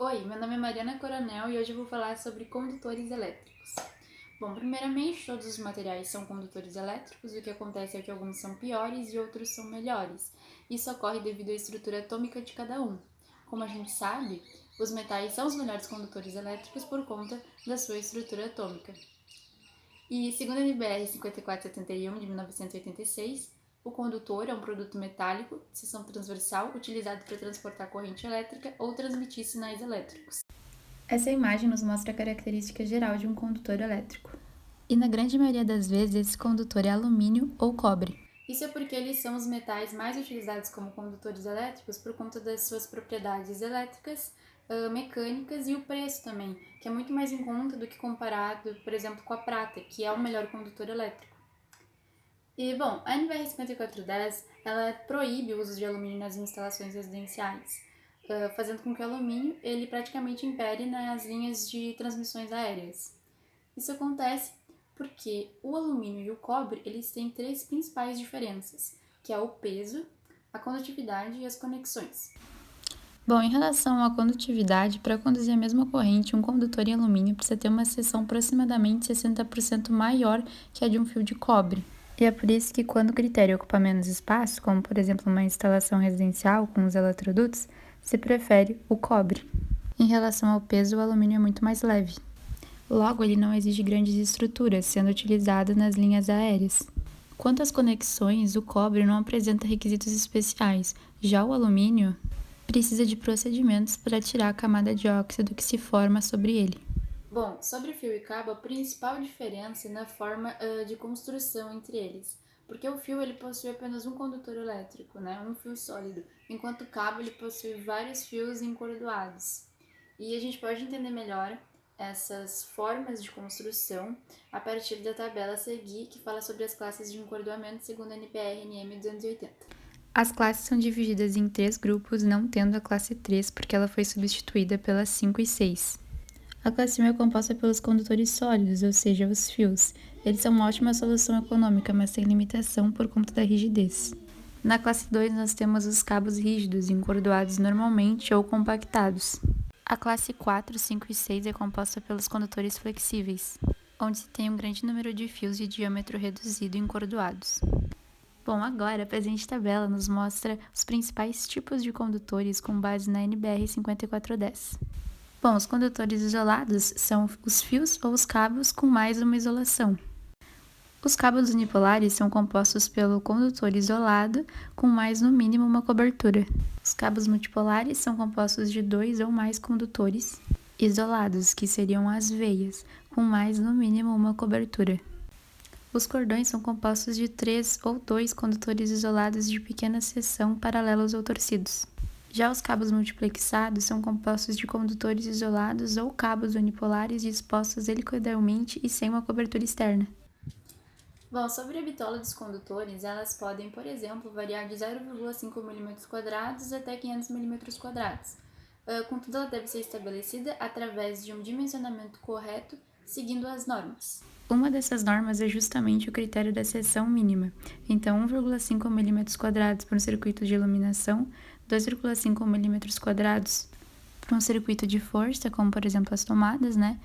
Oi, meu nome é Mariana Coronel e hoje eu vou falar sobre condutores elétricos. Bom, primeiramente, todos os materiais são condutores elétricos, o que acontece é que alguns são piores e outros são melhores. Isso ocorre devido à estrutura atômica de cada um. Como a gente sabe, os metais são os melhores condutores elétricos por conta da sua estrutura atômica. E segundo a NBR 5471 de 1986, o condutor é um produto metálico de seção transversal utilizado para transportar corrente elétrica ou transmitir sinais elétricos. Essa imagem nos mostra a característica geral de um condutor elétrico. E na grande maioria das vezes, esse condutor é alumínio ou cobre. Isso é porque eles são os metais mais utilizados como condutores elétricos por conta das suas propriedades elétricas, mecânicas e o preço também, que é muito mais em conta do que comparado, por exemplo, com a prata, que é o melhor condutor elétrico. E, bom, a NBR 5410, ela proíbe o uso de alumínio nas instalações residenciais, fazendo com que o alumínio ele praticamente impere nas linhas de transmissões aéreas. Isso acontece porque o alumínio e o cobre eles têm três principais diferenças, que é o peso, a condutividade e as conexões. Bom, em relação à condutividade, para conduzir a mesma corrente, um condutor em alumínio precisa ter uma seção aproximadamente 60% maior que a de um fio de cobre. E é por isso que, quando o critério ocupa menos espaço, como por exemplo uma instalação residencial com os eletrodutos, se prefere o cobre. Em relação ao peso, o alumínio é muito mais leve. Logo, ele não exige grandes estruturas, sendo utilizado nas linhas aéreas. Quanto às conexões, o cobre não apresenta requisitos especiais, já o alumínio precisa de procedimentos para tirar a camada de óxido que se forma sobre ele. Bom, sobre fio e cabo, a principal diferença é na forma de construção entre eles, porque o fio ele possui apenas um condutor elétrico, né, um fio sólido, enquanto o cabo ele possui vários fios encordoados. E a gente pode entender melhor essas formas de construção a partir da tabela a seguir, que fala sobre as classes de encordoamento segundo a NBR-NM 280. As classes são divididas em três grupos, não tendo a classe 3, porque ela foi substituída pelas 5 e 6. A classe 1 é composta pelos condutores sólidos, ou seja, os fios. Eles são uma ótima solução econômica, mas têm limitação por conta da rigidez. Na classe 2, nós temos os cabos rígidos, encordoados normalmente ou compactados. A classe 4, 5 e 6 é composta pelos condutores flexíveis, onde se tem um grande número de fios de diâmetro reduzido encordoados. Bom, agora a presente tabela nos mostra os principais tipos de condutores com base na NBR 5410. Bom, os condutores isolados são os fios ou os cabos com mais uma isolação. Os cabos unipolares são compostos pelo condutor isolado com mais no mínimo uma cobertura. Os cabos multipolares são compostos de dois ou mais condutores isolados, que seriam as veias, com mais no mínimo uma cobertura. Os cordões são compostos de 3 ou 2 condutores isolados de pequena seção paralelos ou torcidos. Já os cabos multiplexados são compostos de condutores isolados ou cabos unipolares dispostos helicoidalmente e sem uma cobertura externa. Bom, sobre a bitola dos condutores, elas podem, por exemplo, variar de 0,5 mm² até 500 mm². Contudo, ela deve ser estabelecida através de um dimensionamento correto, seguindo as normas. Uma dessas normas é justamente o critério da seção mínima. Então, 1,5 mm² para um circuito de iluminação, 2,5 mm² para um circuito de força, como por exemplo as tomadas, né?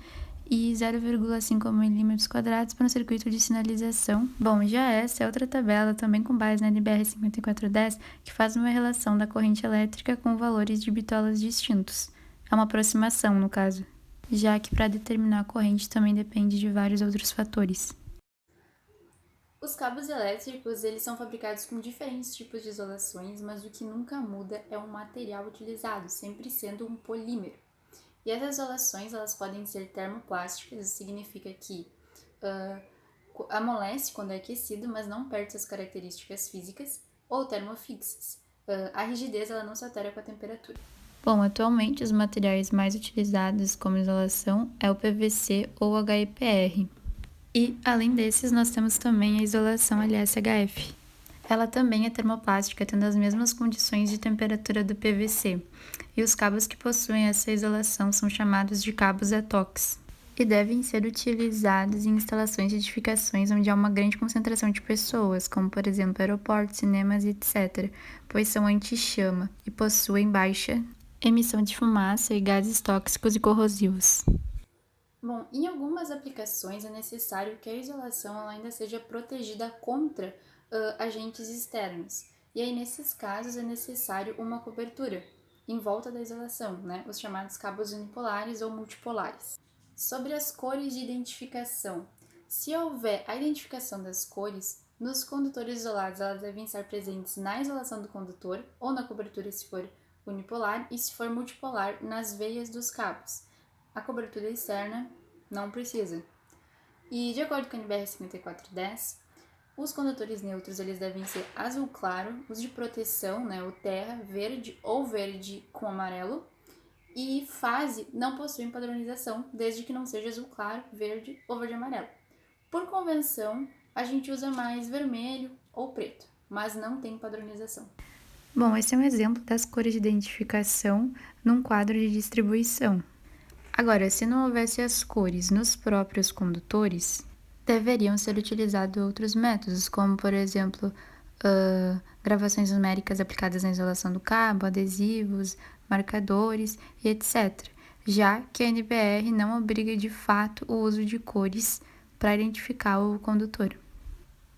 E 0,5 mm² para um circuito de sinalização. Bom, já essa é outra tabela, também com base na NBR 5410, que faz uma relação da corrente elétrica com valores de bitolas distintos. É uma aproximação, no caso, já que para determinar a corrente também depende de vários outros fatores. Os cabos elétricos, eles são fabricados com diferentes tipos de isolações, mas o que nunca muda é o material utilizado, sempre sendo um polímero. E essas isolações, elas podem ser termoplásticas, isso significa que amolece quando é aquecido, mas não perde suas características físicas, ou termofixas. A rigidez, ela não se altera com a temperatura. Bom, atualmente os materiais mais utilizados como isolação é o PVC ou HIPR. E, além desses, nós temos também a isolação LSHF. Ela também é termoplástica, tendo as mesmas condições de temperatura do PVC, e os cabos que possuem essa isolação são chamados de cabos etox, e devem ser utilizados em instalações de edificações onde há uma grande concentração de pessoas, como por exemplo aeroportos, cinemas, etc., pois são anti-chama e possuem baixa emissão de fumaça e gases tóxicos e corrosivos. Bom, em algumas aplicações é necessário que a isolação ela ainda seja protegida contra agentes externos. E aí, nesses casos, é necessário uma cobertura em volta da isolação, né? Os chamados cabos unipolares ou multipolares. Sobre as cores de identificação. Se houver a identificação das cores, nos condutores isolados elas devem estar presentes na isolação do condutor ou na cobertura se for unipolar e se for multipolar nas veias dos cabos. A cobertura externa não precisa. E de acordo com a NBR 5410, os condutores neutros eles devem ser azul claro, os de proteção, né, o terra, verde ou verde com amarelo, e fase não possuem padronização, desde que não seja azul claro, verde ou verde amarelo. Por convenção, a gente usa mais vermelho ou preto, mas não tem padronização. Bom, esse é um exemplo das cores de identificação num quadro de distribuição. Agora, se não houvesse as cores nos próprios condutores, deveriam ser utilizados outros métodos, como, por exemplo, gravações numéricas aplicadas na isolação do cabo, adesivos, marcadores e etc., já que a NBR não obriga de fato o uso de cores para identificar o condutor.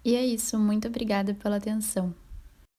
E é isso, muito obrigada pela atenção.